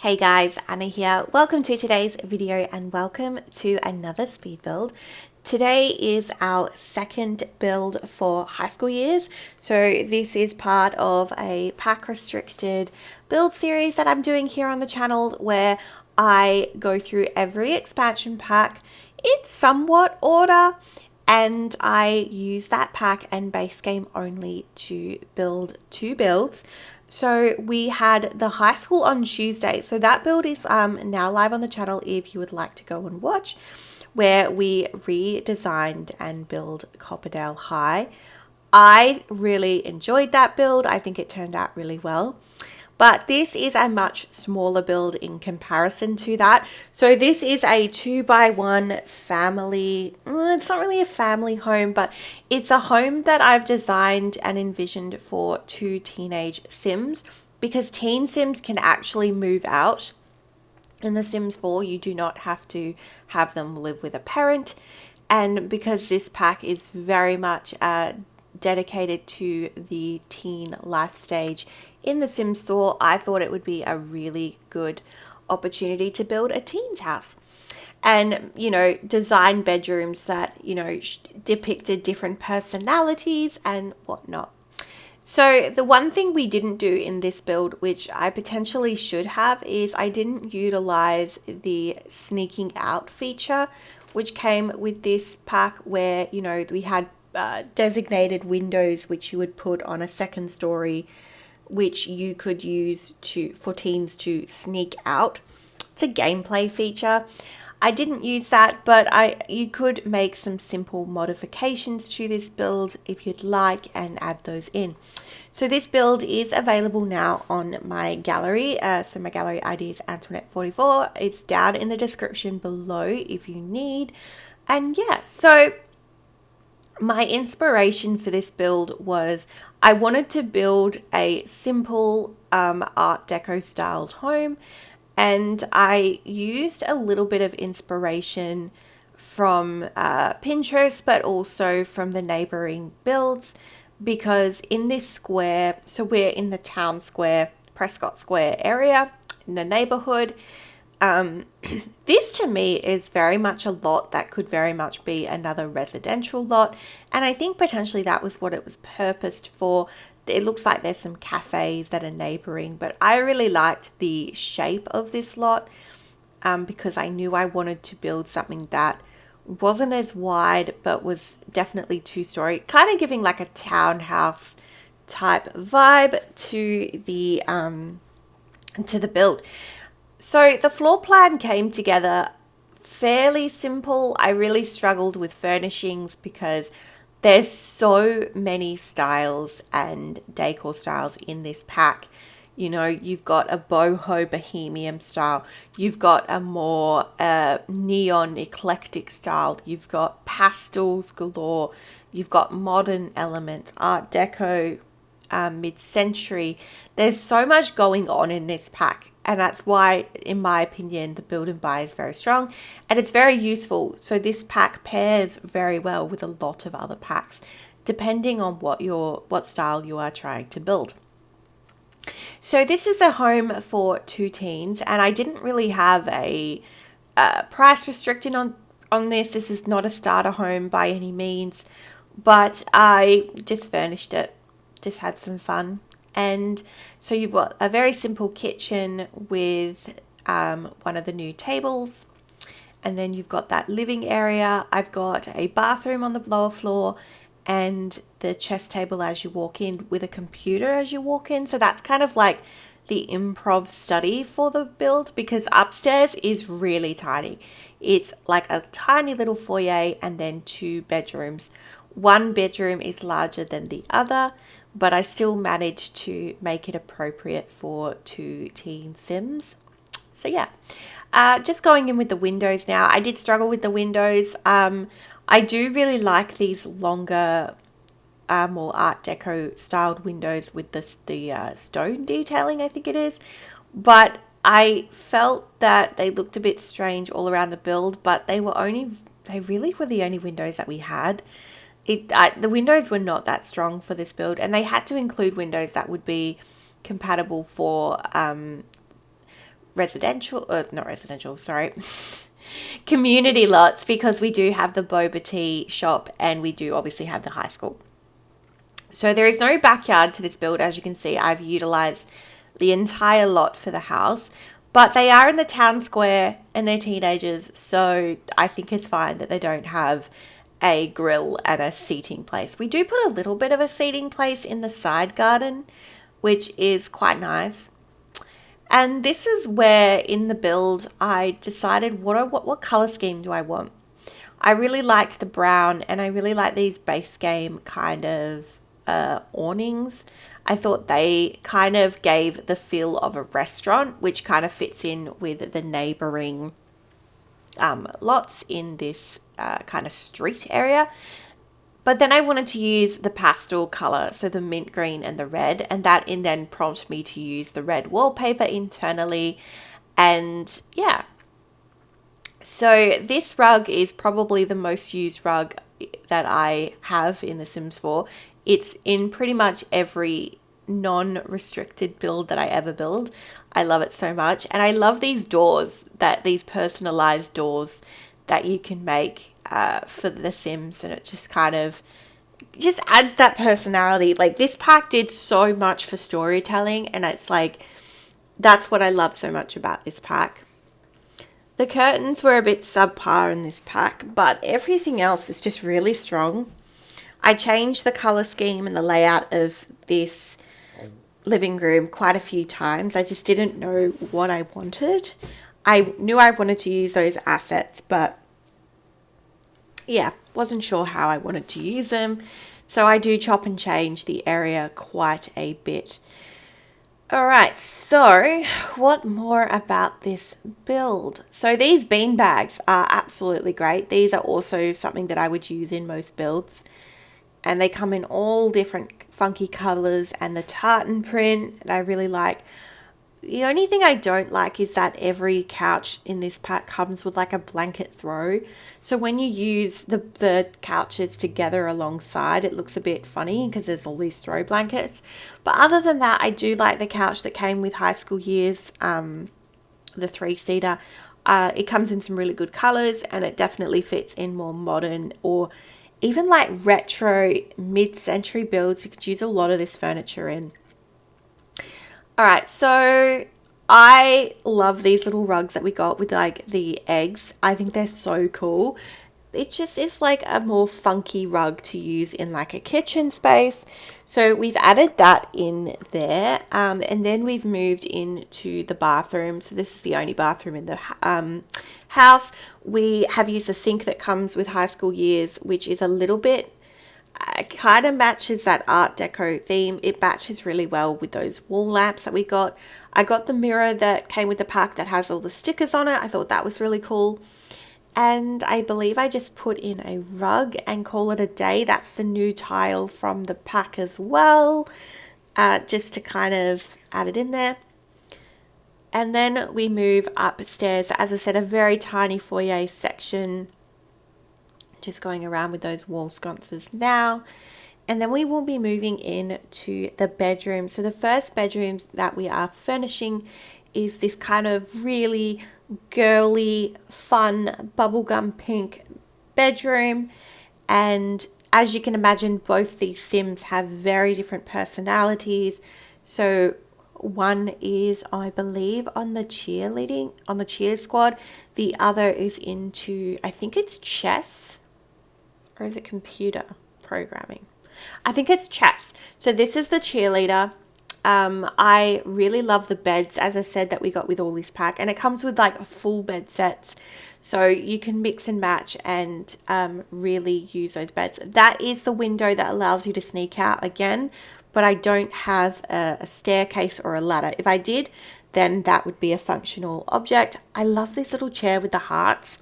Hey guys, Anna here. Welcome to today's video and welcome to another speed build. Today is our second build for high school years. So this is part of a pack restricted build series that I'm doing here on the channel where I go through every expansion pack in somewhat order and I use that pack and base game only to build two builds. So we had the high school on Tuesday. So that build is now live on the channel if you would like to go and watch, where we redesigned and built Copperdale High. I really enjoyed that build. I think it turned out really well. But this is a much smaller build in comparison to that. So this is a 2x1 family. It's not really a family home, but it's a home that I've designed and envisioned for two teenage Sims, because teen Sims can actually move out. In The Sims 4, you do not have to have them live with a parent. And because this pack is very much dedicated to the teen life stage in the Sims store, I thought it would be a really good opportunity to build a teen's house and, design bedrooms that, depicted different personalities and whatnot. So the one thing we didn't do in this build, which I potentially should have, is I didn't utilize the sneaking out feature, which came with this pack where, we had designated windows which you would put on a second story, which you could use for teens to sneak out. It's a gameplay feature. I didn't use that, but you could make some simple modifications to this build if you'd like and add those in. So this build is available now on my gallery. So my gallery ID is Antoinette44. It's down in the description below if you need. And yeah, so my inspiration for this build was I wanted to build a simple Art Deco styled home, and I used a little bit of inspiration from Pinterest, but also from the neighboring builds, because in this square, so we're in the town square, Prescott Square area in the neighborhood. This to me is very much a lot that could very much be another residential lot, and I think potentially that was what it was purposed for. It looks like there's some cafes that are neighboring, but I really liked the shape of this lot because I knew I wanted to build something that wasn't as wide but was definitely two-story, kind of giving like a townhouse type vibe to the build. So the floor plan came together fairly simple. I really struggled with furnishings because there's so many styles and decor styles in this pack. You've got a boho bohemian style. You've got a more neon eclectic style. You've got pastels galore. You've got modern elements, Art Deco, mid-century. There's so much going on in this pack. And that's why, in my opinion, the build and buy is very strong and it's very useful. So this pack pairs very well with a lot of other packs, depending on what style you are trying to build. So this is a home for two teens, and I didn't really have a price restriction on this. This is not a starter home by any means, but I just furnished it, just had some fun. And so you've got a very simple kitchen with one of the new tables. And then you've got that living area. I've got a bathroom on the lower floor and the chess table as you walk in, with a computer as you walk in. So that's kind of like the improv study for the build, because upstairs is really tiny. It's like a tiny little foyer and then two bedrooms. One bedroom is larger than the other, but I still managed to make it appropriate for two teen Sims. So yeah, just going in with the windows now. I did struggle with the windows. I do really like these longer, more Art Deco styled windows with the stone detailing, I think it is. But I felt that they looked a bit strange all around the build, but they really were the only windows that we had. The windows were not that strong for this build, and they had to include windows that would be compatible for not residential, sorry, community lots, because we do have the boba tea shop and we do obviously have the high school. So there is no backyard to this build. As you can see, I've utilized the entire lot for the house, but they are in the town square and they're teenagers, so I think it's fine that they don't have a grill and a seating place. We do put a little bit of a seating place in the side garden, which is quite nice. And this is where in the build I decided what color scheme do I want. I really liked the brown, and I really like these base game kind of awnings. I thought they kind of gave the feel of a restaurant, which kind of fits in with the neighboring lots in this kind of street area. But then I wanted to use the pastel color, so the mint green and the red, and that then prompted me to use the red wallpaper internally. And yeah, so this rug is probably the most used rug that I have in The Sims 4. It's in pretty much every non-restricted build that I ever build. I love it so much. And I love these doors, these personalized doors that you can make for The Sims, and it just kind of just adds that personality. Like, this pack did so much for storytelling, and it's like, that's what I love so much about this pack. The curtains were a bit subpar in this pack, but everything else is just really strong. I changed the color scheme and the layout of this living room quite a few times. I just didn't know what I wanted. I knew I wanted to use those assets, but yeah, wasn't sure how I wanted to use them. So I do chop and change the area quite a bit. All right, so what more about this build? So these bean bags are absolutely great. These are also something that I would use in most builds. And they come in all different funky colors, and the tartan print that I really like. The only thing I don't like is that every couch in this pack comes with like a blanket throw. So when you use the couches together alongside, it looks a bit funny because there's all these throw blankets. But other than that, I do like the couch that came with High School Years, the 3-seater. It comes in some really good colors, and it definitely fits in more modern or even like retro mid-century builds. You could use a lot of this furniture in. All right, so I love these little rugs that we got with like the eggs. I think they're so cool. It just is like a more funky rug to use in like a kitchen space. So we've added that in there, and then we've moved into the bathroom. So this is the only bathroom in the house. We have used a sink that comes with High School Years, which is a little bit kind of matches that Art Deco theme. It matches really well with those wall lamps that we got. I got the mirror that came with the pack that has all the stickers on it. I thought that was really cool. And I believe I just put in a rug and call it a day. That's the new tile from the pack as well, just to kind of add it in there. And then we move upstairs. As I said, a very tiny foyer section. Just going around with those wall sconces now. And then we will be moving in to the bedroom. So the first bedroom that we are furnishing is this kind of really girly, fun, bubblegum pink bedroom. And as you can imagine, both these Sims have very different personalities. So one is, I believe, on the cheer squad. The other is into, I think it's chess, or is it computer programming? I think it's chess. So this is the cheerleader. I really love the beds, as I said, that we got with all this pack, and it comes with like full bed sets, so you can mix and match and really use those beds. That is the window that allows you to sneak out again, but I don't have a staircase or a ladder. If I did, then that would be a functional object. I love this little chair with the hearts.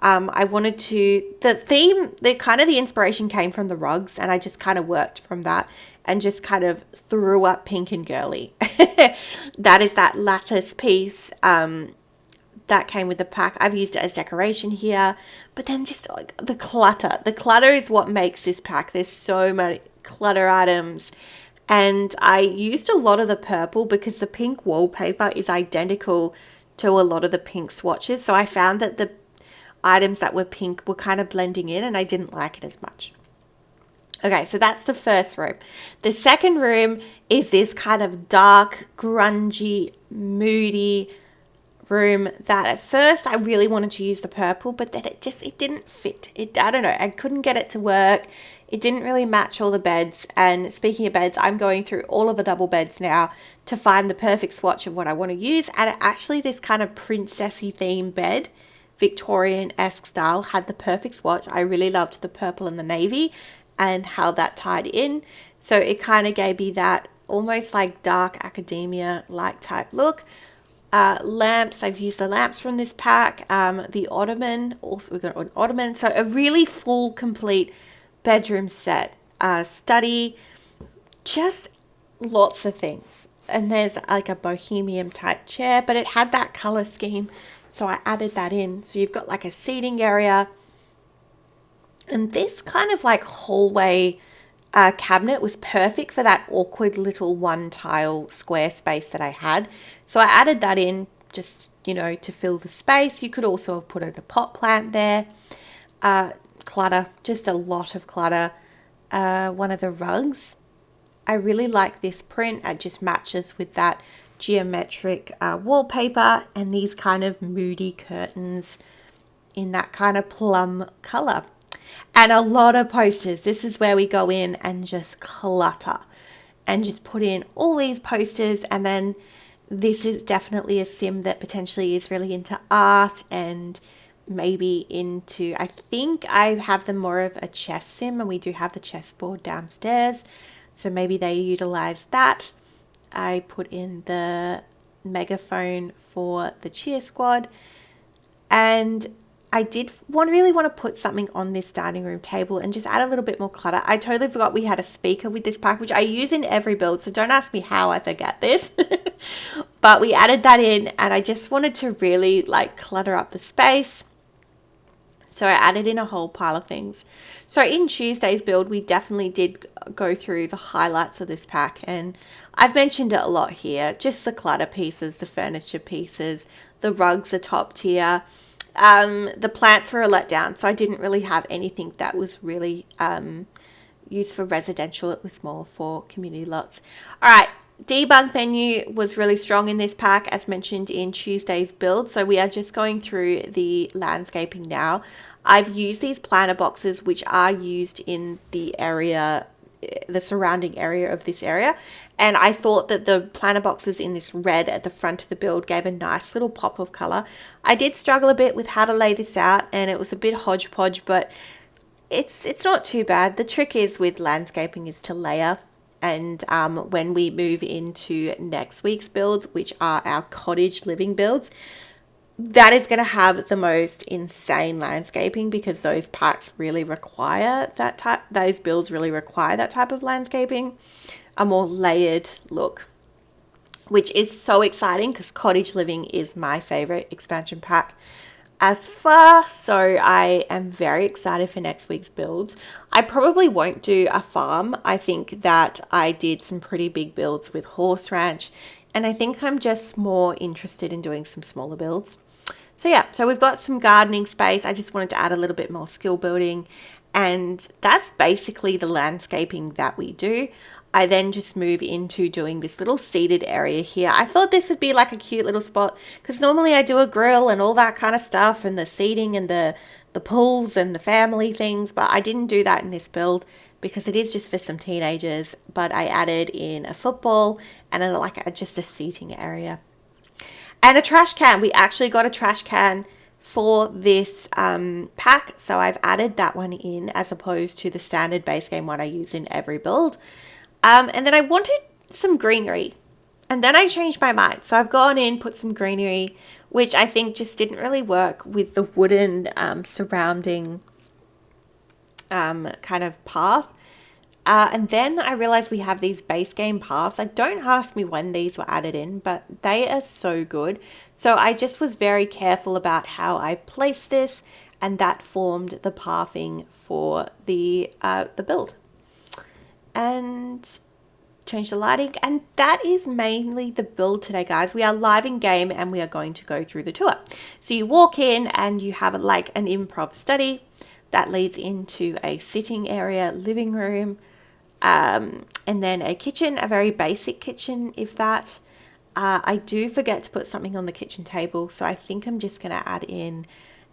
I wanted to, the inspiration came from the rugs, and I just kind of worked from that and just kind of threw up pink and girly. That is that lattice piece that came with the pack. I've used it as decoration here, but then just like the clutter is what makes this pack. There's so many clutter items, and I used a lot of the purple because the pink wallpaper is identical to a lot of the pink swatches. So I found that the items that were pink were kind of blending in and I didn't like it as much. Okay, so that's the first room. The second room is this kind of dark, grungy, moody room that at first I really wanted to use the purple, but then it didn't fit. I don't know, I couldn't get it to work. It didn't really match all the beds. And speaking of beds, I'm going through all of the double beds now to find the perfect swatch of what I want to use. And actually this kind of princessy theme bed, Victorian-esque style, had the perfect swatch. I really loved the purple and the navy and how that tied in. So it kind of gave me that almost like dark academia like type look. Lamps, I've used the lamps from this pack. The ottoman, also we've got an ottoman. So a really full, complete bedroom set. Study, just lots of things. And there's like a bohemian type chair, but it had that color scheme. So I added that in. So you've got like a seating area. And this kind of like hallway cabinet was perfect for that awkward little one tile square space that I had. So I added that in just, you know, to fill the space. You could also have put in a pot plant there. Clutter, just a lot of clutter. One of the rugs, I really like this print. It just matches with that geometric wallpaper and these kind of moody curtains in that kind of plum color. And a lot of posters. This is where we go in and just clutter and just put in all these posters. And then this is definitely a sim that potentially is really into art and maybe into, I think I have them more of a chess sim, and we do have the chessboard downstairs. So maybe they utilize that. I put in the megaphone for the cheer squad. And I did really want to put something on this dining room table and just add a little bit more clutter. I totally forgot we had a speaker with this pack, which I use in every build, so don't ask me how I forget this. But we added that in, and I just wanted to really like clutter up the space. So I added in a whole pile of things. So in Tuesday's build, we definitely did go through the highlights of this pack, and I've mentioned it a lot here. Just the clutter pieces, the furniture pieces, the rugs are top tier. The plants were a letdown, so I didn't really have anything that was really used for residential. It was more for community lots. All right, debug menu was really strong in this pack, as mentioned in Tuesday's build. So we are just going through the landscaping now. I've used these planter boxes, which are used in the area, the surrounding area of this area, and I thought that the planter boxes in this red at the front of the build gave a nice little pop of color. I did struggle a bit with how to lay this out, and it was a bit hodgepodge, but it's not too bad. The trick is with landscaping is to layer, and when we move into next week's builds, which are our cottage living builds, that is going to have the most insane landscaping, because those packs really require that type, those builds really require that type of landscaping, a more layered look, which is so exciting because cottage living is my favorite expansion pack as far. So I am very excited for next week's builds. I probably won't do a farm. I think that I did some pretty big builds with horse ranch, and I think I'm just more interested in doing some smaller builds. So yeah, so we've got some gardening space. I just wanted to add a little bit more skill building, and that's basically the landscaping that we do. I then just move into doing this little seated area here. I thought this would be like a cute little spot, because normally I do a grill and all that kind of stuff, and the seating and the pools and the family things, but I didn't do that in this build because it is just for some teenagers. But I added in a football and just a seating area. And a trash can. We actually got a trash can for this pack, so I've added that one in as opposed to the standard base game one I use in every build. And then I wanted some greenery, and then I changed my mind. So I've gone in, put some greenery, which I think just didn't really work with the wooden surrounding kind of path. And then I realized we have these base game paths. Don't ask me when these were added in, but they are so good. So I just was very careful about how I placed this, and that formed the pathing for the build. And change the lighting, and that is mainly the build today, guys. We are live in game and we are going to go through the tour. So you walk in and you have like an improv study that leads into a sitting area, living room, and then a kitchen, a very basic kitchen, if that. I do forget to put something on the kitchen table, so I think I'm just going to add in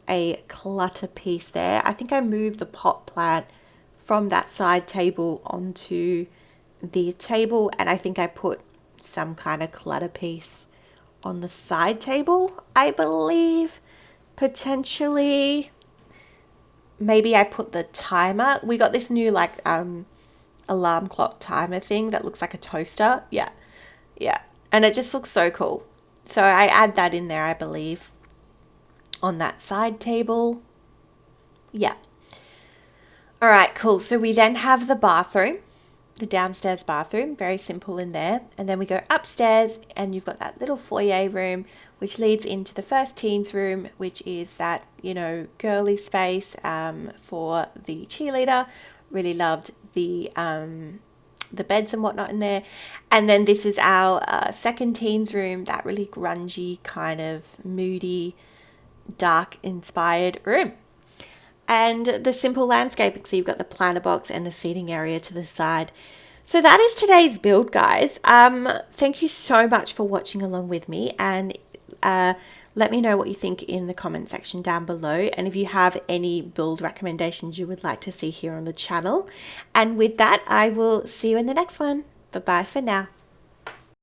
a clutter piece there. I think I moved the pot plant from that side table onto the table, and I think I put some kind of clutter piece on the side table, I believe. Potentially, maybe I put the timer. We got this new like alarm clock timer thing that looks like a toaster. Yeah, and it just looks so cool. So I add that in there, I believe, on that side table. Yeah. All right, cool. So we then have the bathroom, the downstairs bathroom, very simple in there. And then we go upstairs and you've got that little foyer room, which leads into the first teens room, which is that, you know, girly space for the cheerleader. Really loved the beds and whatnot in there. And then this is our second teens room, that really grungy kind of moody, dark inspired room. And the simple landscaping, so you've got the planter box and the seating area to the side. So that is today's build, guys. Thank you so much for watching along with me, and let me know what you think in the comment section down below, and if you have any build recommendations you would like to see here on the channel. And with that, I will see you in the next one. Bye bye for now.